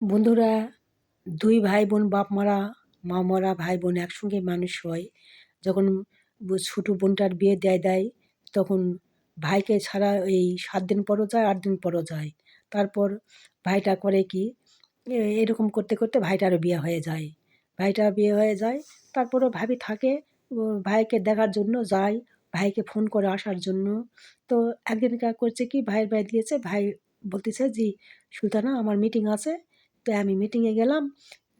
বন্ধুরা, দুই ভাই বোন বাপ মরা মা মরা ভাই বোন একসঙ্গে মানুষ হয়। যখন ছোটো বোনটার বিয়ে দেয় তখন ভাইকে ছাড়া এই 7 দিন পরও যায়, 8 দিন পরও যায়। তারপর ভাইটা করে কি, এরকম করতে করতে ভাইটারও বিয়ে হয়ে যায়। ভাইটার বিয়ে হয়ে যায়, তারপরেও ভাবি থাকে, ভাইকে দেখার জন্য যায়, ভাইকে ফোন করে আসার জন্য। তো একদিনকার করছে কি, ভাইয়ের বাড়ি দিয়েছে, ভাই বলতেছে যে, সুলতানা আমার মিটিং আছে, তো আমি মিটিংয়ে গেলাম,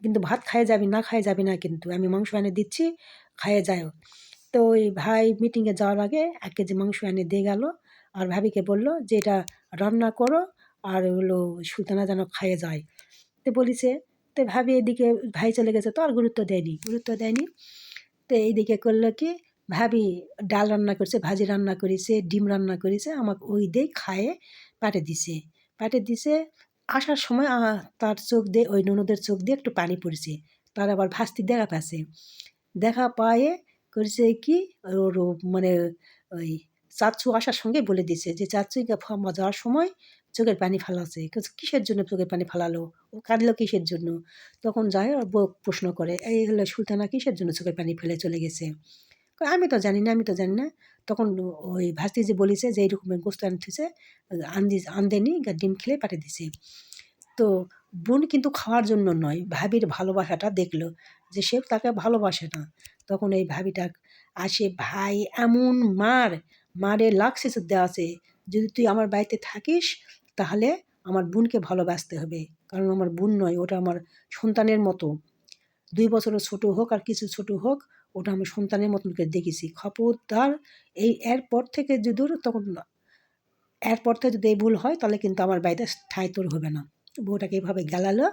কিন্তু ভাত খাইয়ে যাবি, না খাইয়ে যাবি না, কিন্তু আমি মাংস এনে দিচ্ছি, খাইয়ে যাও। তো ওই ভাই মিটিংয়ে যাওয়ার আগে 1 কেজি মাংস এনে দিয়ে গেল, আর ভাবিকে বলল যে এটা রান্না করো, আর হলো সুলতানা যেন খাইয়ে যায়। তো বলিছে, তো ভাবি এদিকে ভাই চলে গেছে, তো আর গুরুত্ব দেয়নি। তো এইদিকে করলো কি, ভাবি ডাল রান্না করেছে, ভাজি রান্না করেছে, ডিম রান্না করেছে, আমাকে ওই দিয়ে খাইয়ে পাঠিয়ে দিছে। আসার সময় তার চোখ দিয়ে, ওই ননদের চোখ দিয়ে একটু পানি পড়েছে। তার আবার ভাস্তি দেখা পায়ে করেছে কি, ওর মানে ওই চাচ্চু আসার সঙ্গে বলে দিছে যে, চাচ্চুকে যাওয়ার সময় চোখের পানি ফেলাছে। কিসের জন্য চোখের পানি ফেলালো, ও কাঁদলো কিসের জন্য? তখন যায় ওর বউ প্রশ্ন করে, এই হলো সুলতানা কিসের জন্য চোখের পানি ফেলে চলে গেছে? কয়, আমি তো জানি না। তখন ওই ভাস্তিজি বলিছে যে এইরকমের গোস্ত আনতেছে, আনদেনি, ডিম খেলে পাঠিয়ে দিছে। তো বোন কিন্তু খাওয়ার জন্য নয়, ভাবির ভালোবাসাটা দেখলো যে সে তাকে ভালোবাসে না। তখন এই ভাবিটা আসে, ভাই এমন মারে লাগছে দেওয়া আছে, যদি তুই আমার বাড়িতে থাকিস তাহলে আমার বোনকে ভালোবাসতে হবে, কারণ আমার বোন নয়, ওটা আমার সন্তানের মতো। 2 বছরের ছোটো হোক আর কিছু ছোটো হোক, ওটা আমি সন্তানের মতন করে দেখেছি। খবরদার, এরপর থেকে যদি এই ভুল হয় তাহলে কিন্তু আমার বাড়িতে ঠাঁই তোর হবে না। বউটাকে এইভাবে গেলালো।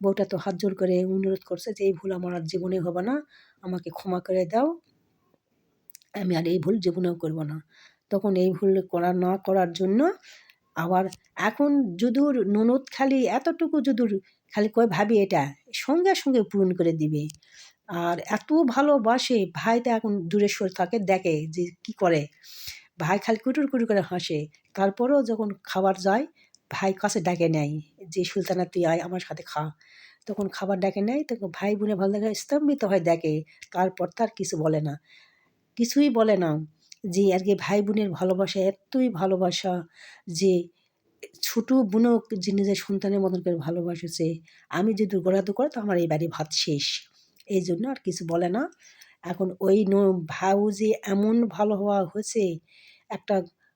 বউটা তো হাত জোড় করে অনুরোধ করছে যে, এই ভুল আমার আর জীবনে হবে না, আমাকে ক্ষমা করে দাও, আমি আর এই ভুল জীবনেও করব না। তখন এই ভুল না করার জন্য আবার এখন যদুর ননদ খালি এতটুকু, যদুর খালি কয় ভাবি এটা সঙ্গে পূরণ করে দিবে। আর এত ভালোবাসে, ভাই তো এখন দূরে সরে থাকে, দেখে যে কি করে। ভাই খালি কুটুর করে হাসে। তারপরেও যখন খাবার যায়, ভাই কাছে ডেকে নেয় যে, সুলতানা তুই আয় আমার সাথে খা। তখন খাবার ডেকে নেয়, তখন ভাই বোনে ভালো লাগে, স্তম্ভিত হয়ে দেখে। তারপর তার কিছুই বলে না। যে আর কি ভাই বোনের ভালোবাসা এতই ভালোবাসা যে ছোট বোনও যে নিজের সন্তানের মতন করে ভালোবাসেছে। আমি যদি গোড়াদু করে তো আমার এই বাড়ি ভাত শেষ। এই জন্য আর কিছু বলে না। এখন ওই ভাউ যে এমন ভালো হওয়া হয়েছে, একটা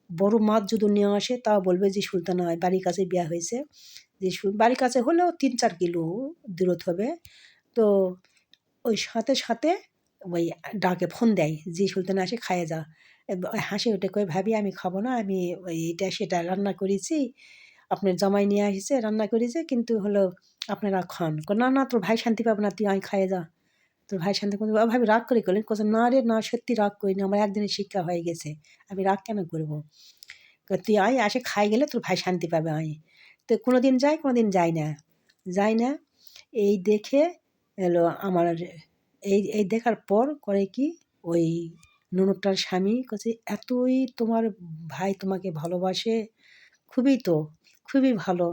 বড় মাছ যদি নিয়ে আসে তাও বলবে যে, সুলতানা বাড়ির কাছে বিয়া হয়েছে, যে বাড়ির কাছে হলেও 3-4 কিলো দূরত্ব হবে। তো ওই সাথে ওই ডাকে ফোন দেয় যে, সুলতানা এসে খাইয়ে যা। হাসি ওঠে, কই ভাবি আমি খাবো না, আমি ওই এটা সেটা রান্না করেছি, আপনার জামাই নিয়ে আসছে রান্না করেছে, কিন্তু হলো আপনারা খান। না না, তোর ভাই শান্তি পাবে না, তুই আয় খাইয়ে যা, তোর ভাই শান্তি পাবে। ভাবি রাগ করে করলেন, কোথাও না রে না, সত্যি রাগ করিনি, আমার একদিনের শিক্ষা হয়ে গেছে, আমি রাগ কেন করবো? তুই আয়, এসে খাই গেলে তোর ভাই শান্তি পাবে, আয়। তো কোনোদিন যায়, কোনোদিন যায় না। এই দেখে এলো আমার, এই দেখার পর করে কি, ওই ননদটার স্বামী কছে, এতই তোমার ভাই তোমাকে ভালোবাসে, খুবই ভালো।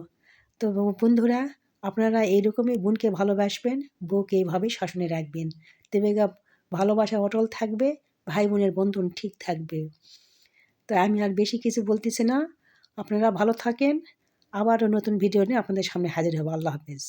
তো বন্ধুরা, আপনারা এইরকমই বোনকে ভালোবাসবেন, বউকে এইভাবেই শাসনে রাখবেন, তবে ভালোবাসা অটল থাকবে, ভাই বোনের বন্ধন ঠিক থাকবে। তো আমি আর বেশি কিছু বলতেছি না, আপনারা ভালো থাকেন। আবারও নতুন ভিডিও নিয়ে আপনাদের সামনে হাজির হব। আল্লাহ হাফেজ।